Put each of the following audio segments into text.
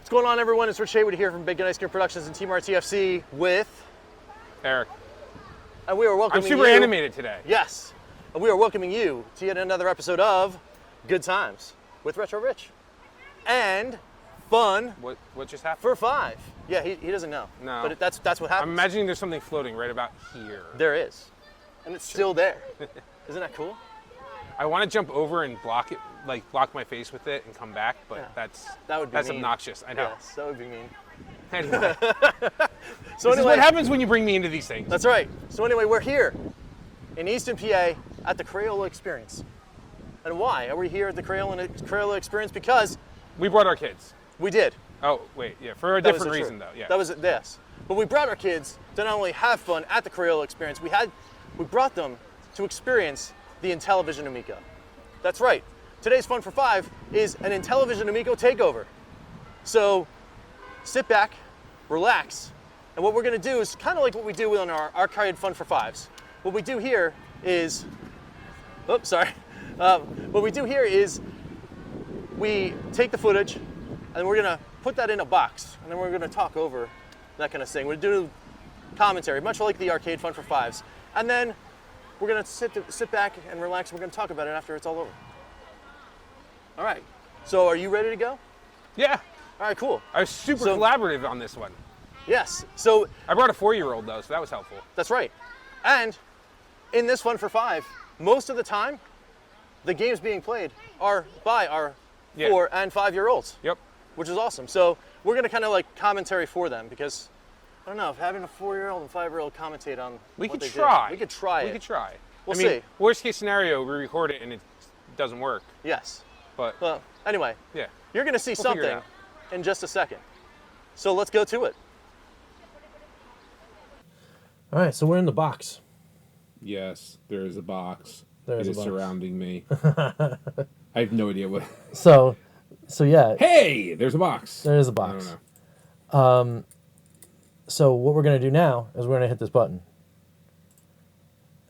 What's going on, everyone? It's Rich Haywood here from Big Gun Ice Cream Productions and Team RTFC with Eric. And we are welcoming I'm super animated today. Yes. And we are welcoming you to yet another episode of Good Times with Retro Rich. And fun. What just happened? For 5. Yeah, he doesn't know. No. But that's what happens. I'm imagining there's something floating right about here. There is. And it's still there. Isn't that cool? I want to jump over and block it, like block my face with it and come back, but that would be that's mean. obnoxious. I know. Yes, that would be mean. Anyway. So This is what happens when you bring me into these things. That's right. So anyway, we're here in Easton PA at the Crayola Experience. And why are we here at the Crayola Experience? Because we brought our kids. we did. Oh, wait, yeah, for a different reason, though. Yeah. That was yes. But we brought our kids to not only have fun at the Crayola Experience, we brought them to experience the Intellivision Amico. That's right. Today's Fun for 5 is an Intellivision Amico takeover. So sit back, relax, and what we're going to do is kind of like what we do on our arcade Fun for 5s. What we do here is, what we do here is we take the footage and we're going to put that in a box, and then we're going to talk over that kind of thing. We're going to do commentary, much like the arcade Fun for 5s. And then we're going to sit back and relax. We're going to talk about it after it's all over. All right. So are you ready to go? Yeah. All right, cool. I was super collaborative on this one. Yes. So I brought a 4-year-old, though, so that was helpful. that's right. And in this Fun for 5, most of the time, the games being played are by our 4 and 5-year-olds. Yep. Which is awesome. So we're going to kind of like commentary for them because, I don't know, if having a 4-year-old and 5-year-old commentate on We what could they try. did. We could try it. We could try. We'll I mean, see. Worst case scenario, we record it and it doesn't work. Yes. But Well, anyway, yeah. you're going to see We'll figure it something out. in just a second. So let's go to it. All right, so we're in the box. Yes, there is a box. There is It a is box. surrounding me. I have no idea what. So yeah, Hey, there's a box. there is a I box. don't know. So what we're going to do now is we're going to hit this button.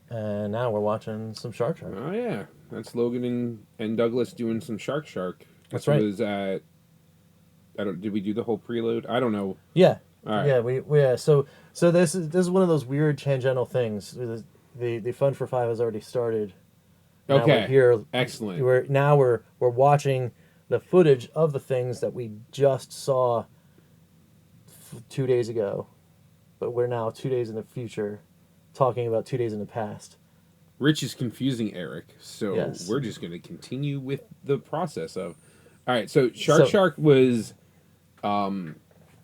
And now we're watching some Shark Shark. Oh yeah, that's Logan and Douglas doing some Shark. That's This right. Was at. Did we do the whole preload? I don't know. Yeah. All right. Yeah, we so this is one of those weird tangential things. The Fun for 5 has already started. Now Okay. we're here. Excellent. We're watching the footage of the things that we just saw 2 days ago, but we're now 2 days in the future, talking about 2 days in the past. Rich is confusing Eric, so Yes. we're just going to continue with the process of. All right, so Shark was.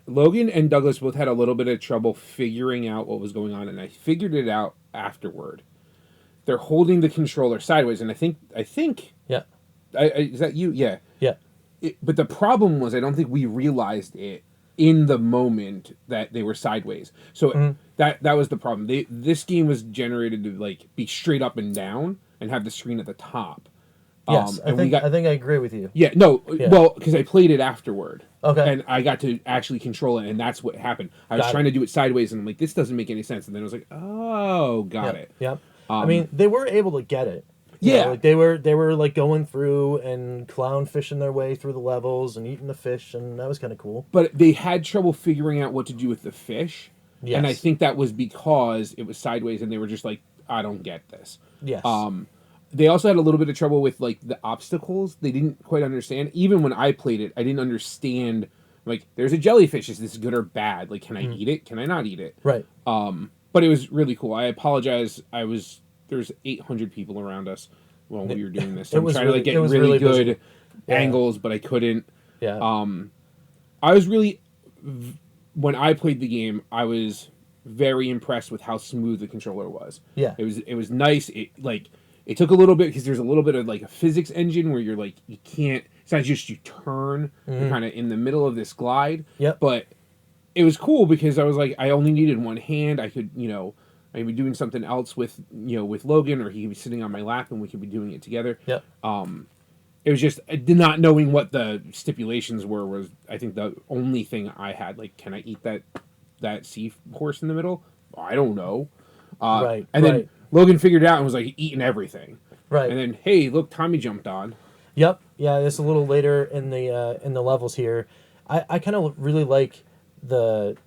Logan and Douglas both had a little bit of trouble figuring out what was going on, and I figured it out afterward. They're holding the controller sideways, and I think. Yeah. Is that you? Yeah. Yeah. But the problem was, I don't think we realized it in the moment that they were sideways. So that was the problem. This game was generated to like be straight up and down and have the screen at the top. Yes, I and think I agree with you. Yeah, no, Yeah. well, because I played it afterward. Okay. And I got to actually control it, and that's what happened. I was Got trying it. to do it sideways, and I'm like, this doesn't make any sense. And then I was like, oh, got it. Yep. I mean, they were able to get it. You Yeah. know, like they were like going through and clown fishing their way through the levels and eating the fish, and that was kind of cool. But they had trouble figuring out what to do with the fish. Yes. And I think that was because it was sideways, and they were just like, I don't get this. Yes. They also had a little bit of trouble with like the obstacles. They didn't quite understand. Even when I played it, I didn't understand. Like, there's a jellyfish. Is this good or bad? Like, can I eat it? Can I not eat it? Right. But it was really cool. I apologize. There's 800 people around us while we were doing this. So I'm trying to like get really good busy. angles, but I couldn't. Yeah. I was really, when I played the game, I was very impressed with how smooth the controller was. Yeah. It was nice. It took a little bit because there's a little bit of like a physics engine where you're like, you can't, it's not just you turn, you're kind of in the middle of this glide. Yep. But it was cool because I was like, I only needed one hand. I could, I'd be doing something else with Logan, or he could be sitting on my lap and we could be doing it together. Yep. It was just, not knowing what the stipulations were was, I think, the only thing I had. Like, can I eat that seahorse in the middle? I don't know. Right. And then Logan figured it out and was like eating everything. Right. And then, hey, look, Tommy jumped on. Yep. Yeah, it's a little later in the levels here, I kind of really like that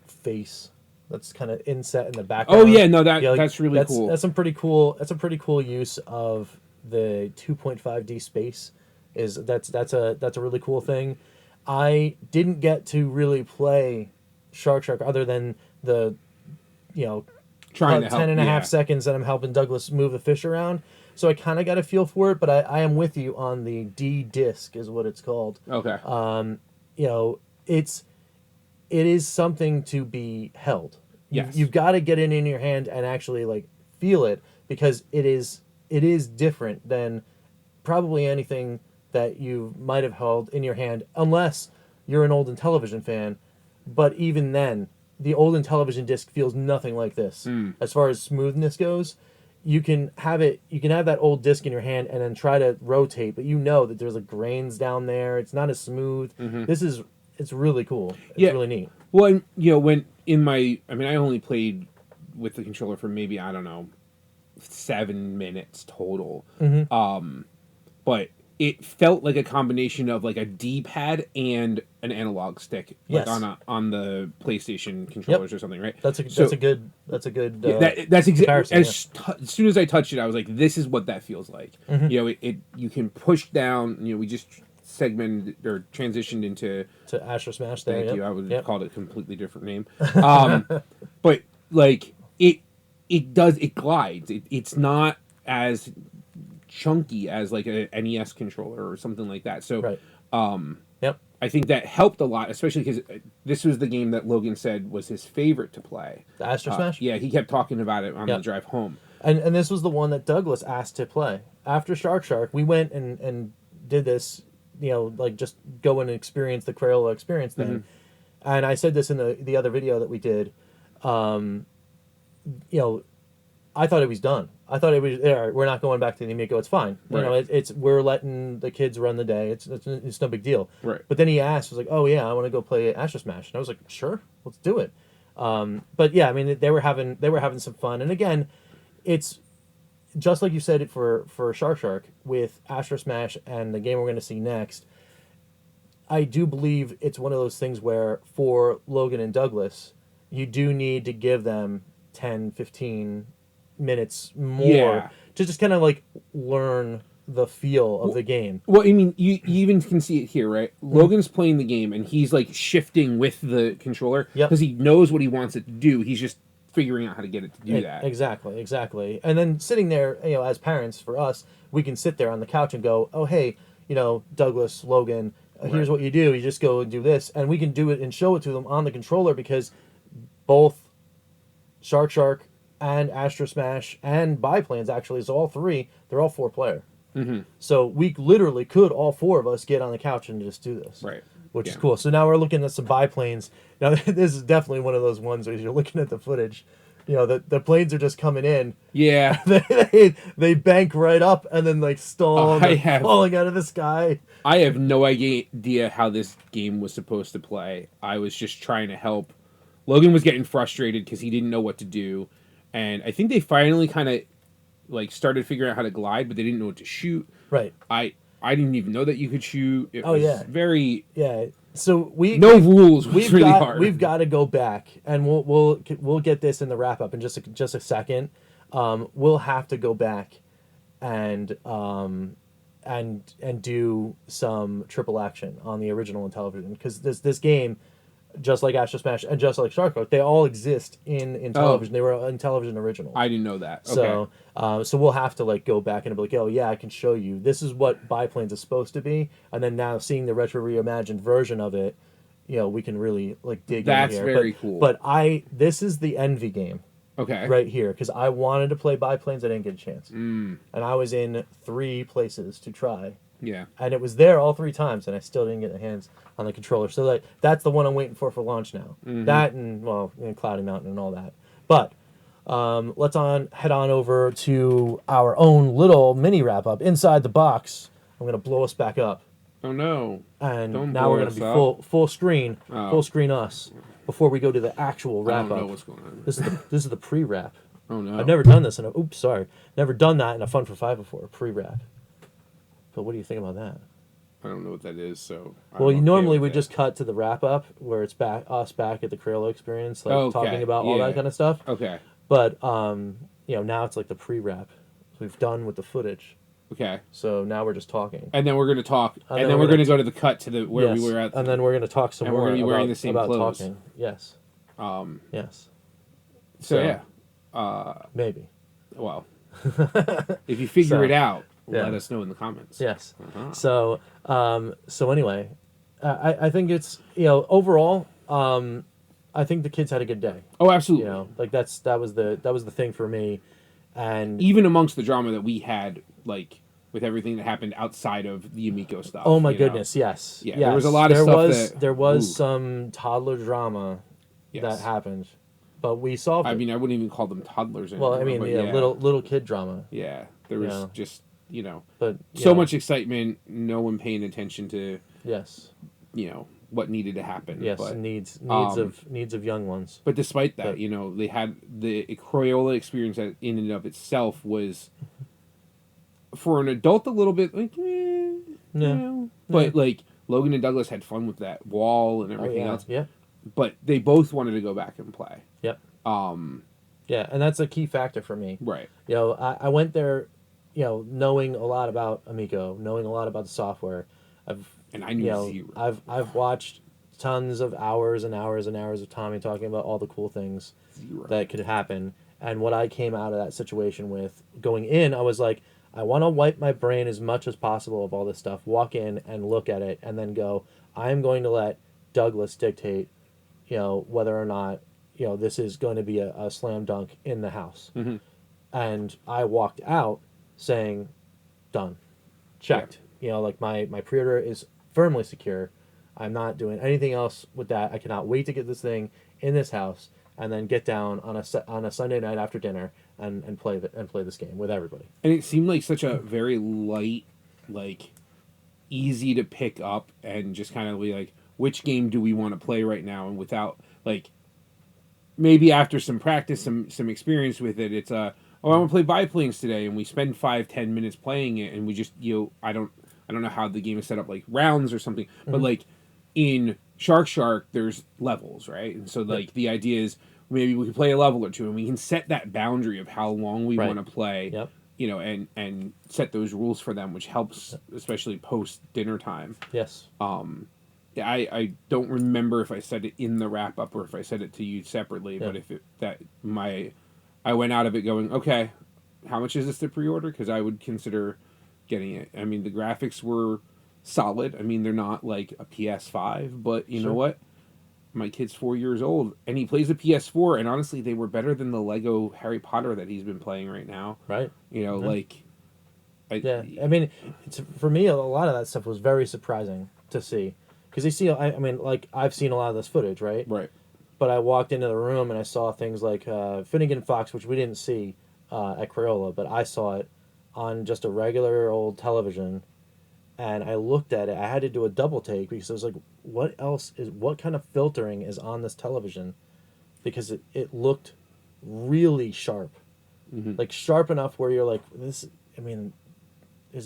face that's kind of inset in the background. Oh yeah, no, that's really cool. That's some pretty cool. That's a pretty cool use of the 2.5D space. That's a really cool thing. I didn't get to really play Shark other than the Trying to help, 10 and a half yeah. seconds that I'm helping Douglas move the fish around. So I kind of got a feel for it, but I am with you on the D disc is what it's called. Okay. It is something to be held. Yes. You've got to get it in your hand and actually like feel it, because it is different than probably anything that you might have held in your hand, unless you're an old Intellivision fan. But even then, the old Intellivision disc feels nothing like this. As far as smoothness goes, you can have that old disc in your hand and then try to rotate, but you know that there's like grains down there. It's not as smooth. It's really cool. It's really neat. Well, I only played with the controller for maybe, I don't know, 7 minutes total. But it felt like a combination of like a D-pad and an analog stick, Yes. like on the PlayStation controllers or something, right? That's a good. That's comparison, exactly. As soon as I touched it, I was like, "This is what that feels like." You can push down. We just segmented or transitioned into to Astro Smash. There, thank you. I would have called it a completely different name. But like it glides. It's not as chunky as like a NES controller or something like that. So, right. I think that helped a lot, especially because this was the game that Logan said was his favorite to play. The Astro Smash? Yeah, he kept talking about it on the drive home. And this was the one that Douglas asked to play. After Shark, we went and did this, like just go and experience the Crayola Experience thing. And I said this in the other video that we did. I thought it was done. I thought it was, all right, we're not going back to the Amico. It's fine. Right. We're letting the kids run the day. It's no big deal. Right. But then he asked, was like, oh yeah, I want to go play Astro Smash. And I was like, sure, let's do it. But yeah, I mean, they were having some fun. And again, it's just like you said it for Shark with Astro Smash and the game we're going to see next. I do believe it's one of those things where for Logan and Douglas, you do need to give them 10, 15 minutes more to just kind of like learn the feel of the game. Well, I mean, you even can see it here, right? Logan's playing the game and he's like shifting with the controller because he knows what he wants it to do. He's just figuring out how to get it to do that. Exactly. And then sitting there, as parents, for us, we can sit there on the couch and go, oh, hey, Douglas, Logan, here's what you do. You just go and do this. And we can do it and show it to them on the controller, because both Shark and Astro Smash and Biplanes, actually, so all three, they're all 4-player. So we literally could, all 4 of us, get on the couch and just do this. Right. Which is cool. So now we're looking at some biplanes. Now, this is definitely one of those ones where you're looking at the footage. The planes are just coming in. Yeah. they bank right up and then like stall falling out of the sky. I have no idea how this game was supposed to play. I was just trying to help. Logan was getting frustrated because he didn't know what to do. And I think they finally kind of like started figuring out how to glide, but they didn't know what to shoot. Right. I didn't even know that you could shoot. It was very So rules. Was really hard. We've got to go back, and we'll get this in the wrap up in just a second. We'll have to go back and do some triple action on the original Intellivision, because this game, just like Astro Smash and just like Shark, they all exist in Intellivision. They were Intellivision original. I didn't know that. Okay. So we'll have to like go back and be like, oh yeah, I can show you. This is what Biplanes is supposed to be, and then now seeing the retro reimagined version of it, we can really like dig in here. That's very cool. But this is the envy game. Okay. Right here, because I wanted to play Biplanes, I didn't get a chance, and I was in 3 places to try. Yeah. And it was there all 3 times, and I still didn't get my hands on the controller. So that's the one I'm waiting for launch now. That and Cloudy Mountain and all that. But let's head on over to our own little mini wrap up inside the box. I'm gonna blow us back up. Oh no! And now we're gonna be full screen us before we go to the actual wrap up. I don't know what's going on. This is the pre-wrap. Oh no! I've never done this never done that in a Fun for 5 before. Pre-wrap. But what do you think about that? I don't know what that is, so. Well, I'm okay normally with we it. just cut to the wrap up where it's back at the Crayola Experience, like Okay, talking about all yeah. that kind of stuff. Okay. But now it's like the pre-wrap. We've done with the footage, Okay. so now we're just talking. And then we're gonna talk, and then we're gonna go to the cut to the where we were at, and then we're gonna talk some and we're more gonna be wearing about, the same about clothes. talking. Yes. Yes. So yeah. Maybe. Well, if you figure So, it out, yeah. let us know in the comments. Yes. Uh-huh. So anyway, I think it's overall, I think the kids had a good day. Oh, absolutely. Like that was the thing for me, and even amongst the drama that we had, like with everything that happened outside of the Amico stuff. oh my goodness, yes, Yeah, yes. there was a lot of stuff there was ooh. some toddler drama that happened, but we solved it. I mean, I wouldn't even call them toddlers anymore. Well, I mean, but little kid drama. Yeah, there was just but so much excitement, no one paying attention to yes, what needed to happen. Yes, but, needs of young ones. But despite that, they had the Crayola Experience that in and of itself was for an adult a little bit like but like Logan and Douglas had fun with that wall and everything else. Yeah. But they both wanted to go back and play. Yep. Yeah, and that's a key factor for me. Right. I went there, knowing a lot about Amico, knowing a lot about the software. I knew zero. I've watched tons of hours and hours and hours of Tommy talking about all the cool things that could happen. And what I came out of that situation with going in, I was like, I want to wipe my brain as much as possible of all this stuff, walk in and look at it, and then go, I'm going to let Douglas dictate, whether or not, this is going to be a slam dunk in the house. Mm-hmm. And I walked out saying, done, checked. Yeah. Like my pre-order is firmly secure. I'm not doing anything else with that. I cannot wait to get this thing in this house and then get down on a Sunday night after dinner and play this game with everybody. And it seemed like such a very light, like easy to pick up and just kind of be like, which game do we want to play right now? And without like maybe after some practice, some experience with it, it's I want to play biplanes today, and we spend 5-10 minutes playing it, and we just I don't know how the game is set up, like rounds or something, but like in Shark, there's levels, right? And so like the idea is maybe we can play a level or two, and we can set that boundary of how long we want to play, and set those rules for them, which helps especially post dinner time. Yes. I don't remember if I said it in the wrap up or if I said it to you separately, but I went out of it going, okay, how much is this to pre-order? Because I would consider getting it. I mean, the graphics were solid. I mean, they're not like a PS5, but you know what? My kid's 4 years old, and he plays a PS4, and honestly, they were better than the Lego Harry Potter that he's been playing right now. Right. Like... I mean, for me, a lot of that stuff was very surprising to see. Because I mean, like, I've seen a lot of this footage, right? Right. But I walked into the room and I saw things like Finnegan Fox, which we didn't see at Crayola, but I saw it on just a regular old television. And I looked at it. I had to do a double take because I was like, what kind of filtering is on this television? Because it looked really sharp. Mm-hmm. Like, sharp enough where you're like, is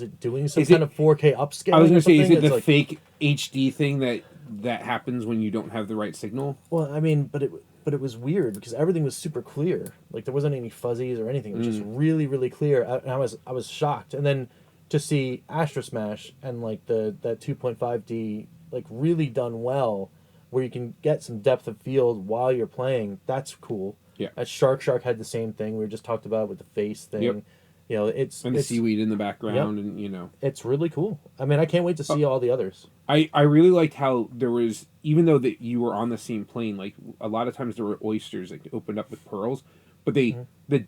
it doing some kind of 4K upscaling? I was going to say, is it the like, fake HD thing that happens when you don't have the right signal? Well, I mean, but it was weird because everything was super clear. Like, there wasn't any fuzzies or anything. It was just really, really clear. And I was shocked. And then to see Astra Smash and like that 2.5D like really done well, where you can get some depth of field while you're playing, that's cool. Yeah. Shark had the same thing we just talked about with the face thing. Yep. It's the seaweed in the background, and it's really cool. I mean, I can't wait to see all the others. I really liked how there was, even though that you were on the same plane, like a lot of times there were oysters that opened up with pearls, but the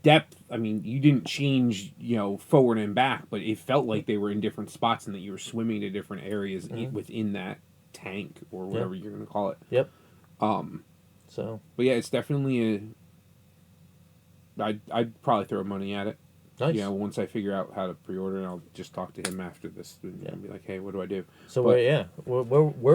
depth. I mean, you didn't change forward and back, but it felt like they were in different spots and that you were swimming to different areas within that tank or whatever you're going to call it. Yep. So, but yeah, it's definitely I'd probably throw money at it. Nice. Once I figure out how to pre-order, and I'll just talk to him after this and be like, "Hey, what do I do?" So we're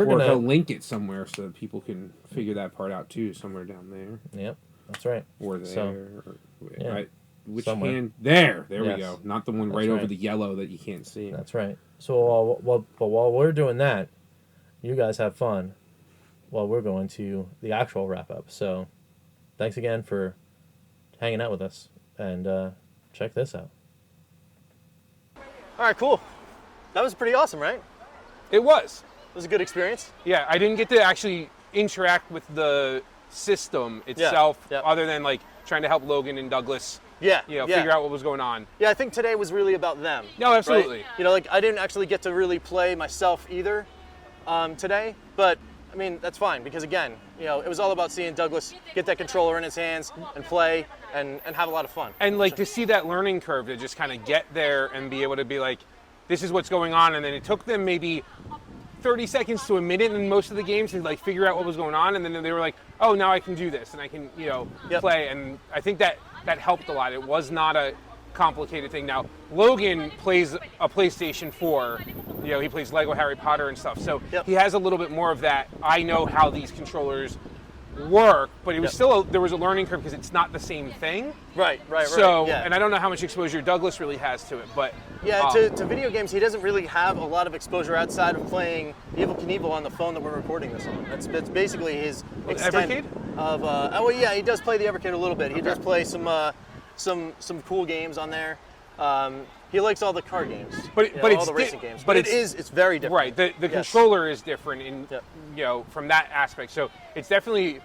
gonna he'll link it somewhere so that people can figure that part out too, somewhere down there. Yep, that's right. Or there. So, right. Which somewhere. hand? There we Yes. go. Not the one That's right over right. the yellow that you can't see. That's right. So while we're doing that, you guys have fun while we're going to the actual wrap up. So thanks again for hanging out with us, and check this out. All right, cool. That was pretty awesome, right? It was. It was a good experience. Yeah, I didn't get to actually interact with the system itself, yeah. other than like trying to help Logan and Douglas, Yeah, figure out what was going on. Yeah, I think today was really about them. No, absolutely. Right? Like I didn't actually get to really play myself either today, but I mean that's fine because again, it was all about seeing Douglas get that controller in his hands and play and have a lot of fun. And like to see that learning curve to just kind of get there and be able to be like, this is what's going on, and then it took them maybe 30 seconds to a minute in most of the games to like figure out what was going on, and then they were like, oh, now I can do this and I can play, and I think that helped a lot. It was not a complicated thing. Now Logan plays a PlayStation 4, he plays Lego Harry Potter and stuff, so he has a little bit more of that. I know how these controllers work, but it was still there was a learning curve because it's not the same thing. Right. So, and I don't know how much exposure Douglas really has to it, but to video games, he doesn't really have a lot of exposure outside of playing Evel Knievel on the phone that we're recording this on. That's basically his extent Evercade? of. He does play the Evercade a little bit. He does play some cool games on there. He likes all the car games, but it's all the racing games. But it's very different. Right, the controller is different in from that aspect. So it's definitely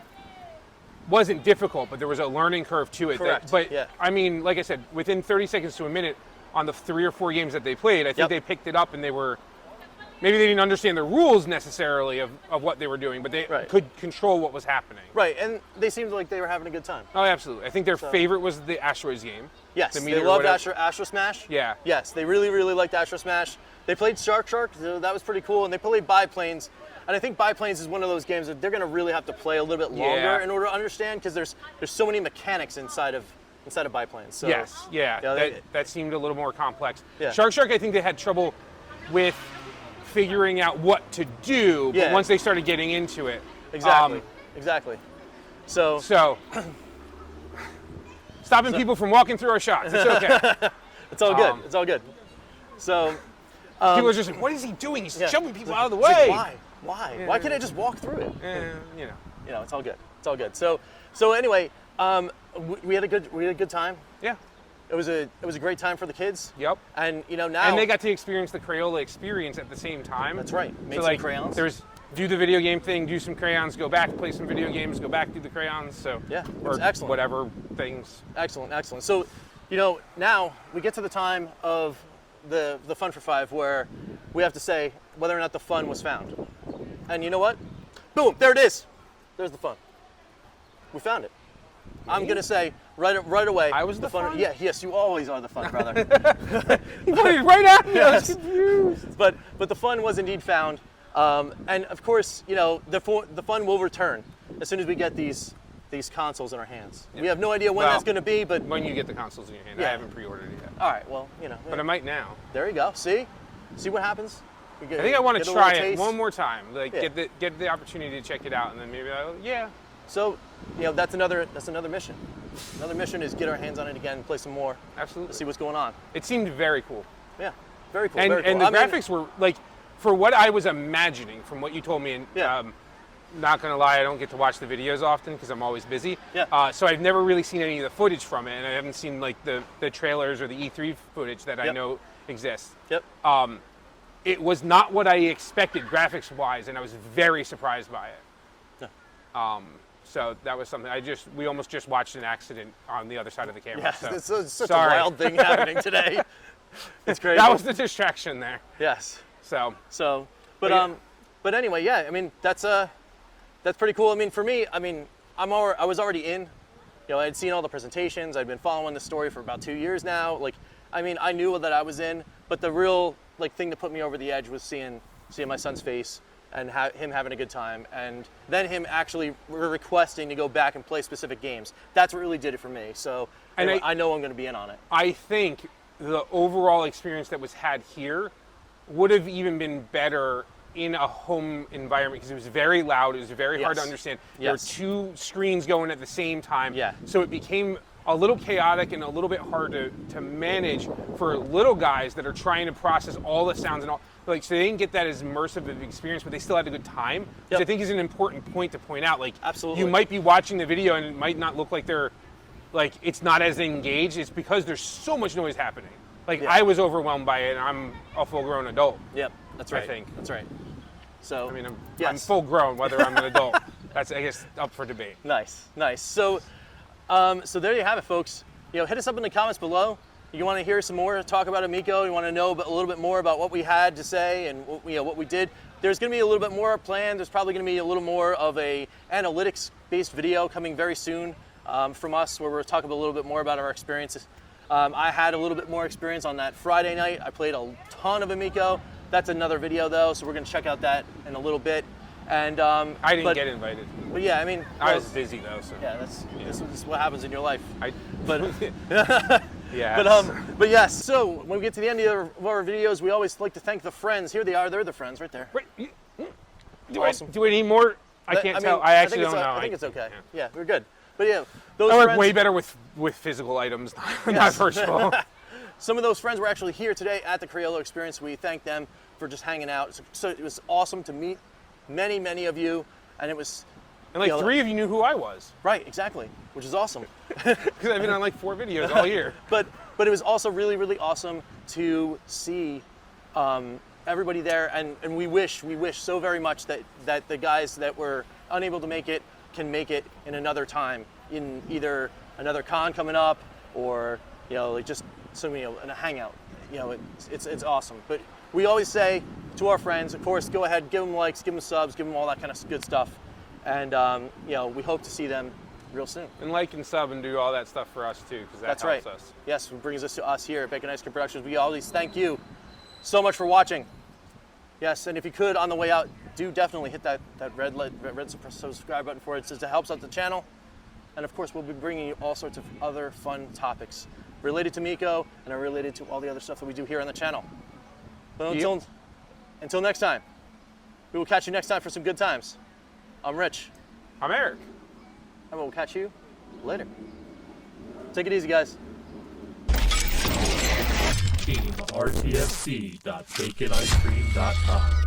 wasn't difficult, but there was a learning curve to it. Correct. I mean, like I said, within 30 seconds to a minute on the 3 or 4 games that they played, I think they picked it up, and maybe they didn't understand the rules necessarily of what they were doing, but they could control what was happening. Right, and they seemed like they were having a good time. Oh, absolutely. I think their favorite was the Asteroids game. Yes, they loved Astro Smash. Yeah. Yes, they really, really liked Astro Smash. They played Shark, so that was pretty cool, and they played Biplanes. And I think Biplanes is one of those games that they're going to really have to play a little bit longer in order to understand, because there's so many mechanics inside of Biplanes. So, yes, that seemed a little more complex. Yeah. Shark, I think they had trouble with figuring out what to do, but once they started getting into it. Exactly. So stopping people from walking through our shots. It's okay. It's all good. It's all good. So people are just like, what is he doing? He's shoving people out of the way. It's like, why? Yeah. Why can't I just walk through it? It's all good. It's all good. So anyway, we had a good time. Yeah. It was a great time for the kids. Yep. And now and they got to experience the Crayola Experience at the same time. That's right. Made so some crayons. Do the video game thing, do some crayons, go back, play some video games, go back, do the crayons. So or excellent. Whatever things. Excellent. So, now we get to the time of the Fun for 5 where we have to say whether or not the fun was found. And you know what? Boom! There it is. There's the fun. We found it. I'm gonna say right away. I was the fun? Yeah, yes, you always are the fun, brother. He pointed right at me. I was confused. But the fun was indeed found, and of course, the fun will return as soon as we get these consoles in our hands. Yeah. We have no idea when that's gonna be, but when you get the consoles in your hand, I haven't pre-ordered it yet. All right, well, But I might now. There you go. See what happens. I think I want to try it one more time. Get the opportunity to check it out, and then maybe So, that's another mission. Another mission is get our hands on it again and play some more. Absolutely. To see what's going on. It seemed very cool. Yeah, very cool. And very cool. the graphics were like, for what I was imagining from what you told me. And not gonna lie, I don't get to watch the videos often because I'm always busy. Yeah. So I've never really seen any of the footage from it, and I haven't seen like the trailers or the E3 footage that I know exists. Yep. It was not what I expected graphics-wise, and I was very surprised by it. Yeah. So that was something we almost just watched an accident on the other side of the camera. Yes, so. it's such a wild thing happening today. It's crazy. That was the distraction there. Yes. But anyway, I mean that's pretty cool. I mean, for me, I was already in. I had seen all the presentations. I'd been following the story for about 2 years now. I knew that I was in, but the real thing that put me over the edge was seeing my son's face and him having a good time, and then him actually requesting to go back and play specific games. That's what really did it for me. So I know I'm going to be in on it. I think the overall experience that was had here would have even been better in a home environment because it was very loud. It was very hard to understand. There were 2 screens going at the same time. Yeah. So it became a little chaotic and a little bit hard to manage for little guys that are trying to process all the sounds and all. Like, so they didn't get that as immersive of an experience, but they still had a good time, which I think is an important point to point out. Like, absolutely, you might be watching the video and it might not look like they're, like, it's not as engaged. It's because there's so much noise happening. Like, I was overwhelmed by it, and I'm a full-grown adult. Yep, that's right. I think that's right. So I mean, I'm full-grown, whether I'm an adult. That's, I guess, up for debate. Nice, nice. So, so there you have it, folks. You know, hit us up in the comments below. You want to hear some more talk about Amico? You want to know a little bit more about what we had to say and what we did? There's going to be a little bit more planned. There's probably going to be a little more of a analytics-based video coming very soon from us, where we're talking a little bit more about our experiences. I had a little bit more experience on that Friday night. I played a ton of Amico. That's another video though, so we're going to check out that in a little bit. And I didn't get invited. But yeah, I mean, I was busy though. So yeah, this is what happens in your life. But yeah. But yes. So when we get to the end of our videos, we always like to thank the friends. Here they are. They're the friends right there. Wait, Awesome. do I need more? I can't tell. I actually don't know. I think it's okay. Yeah, we're good. But yeah, I work way better with physical items, not virtual. Some of those friends were actually here today at the Crayola Experience. We thank them for just hanging out. So it was awesome to meet many of you, and it was. And like 3 of you knew who I was. Right, exactly, which is awesome. Because I've been on like 4 videos all year. But it was also really awesome to see everybody there, and we wish so very much that the guys that were unable to make it can make it in another time, in either another con coming up, or like just some in a hangout. It's awesome. But we always say to our friends, of course, go ahead, give them likes, give them subs, give them all that kind of good stuff, and we hope to see them real soon. And like and sub and do all that stuff for us too, because that helps us. Yes, it brings us to us here at Bacon Ice Cream Productions. We always thank you so much for watching. Yes, and if you could, on the way out, do definitely hit that red subscribe button for it, since it helps out the channel. And of course, we'll be bringing you all sorts of other fun topics related to Amico and are related to all the other stuff that we do here on the channel. But until next time, we will catch you next time for some good times. I'm Rich. I'm Eric. And we'll catch you later. Take it easy, guys. Team RTFC.baconicecream.com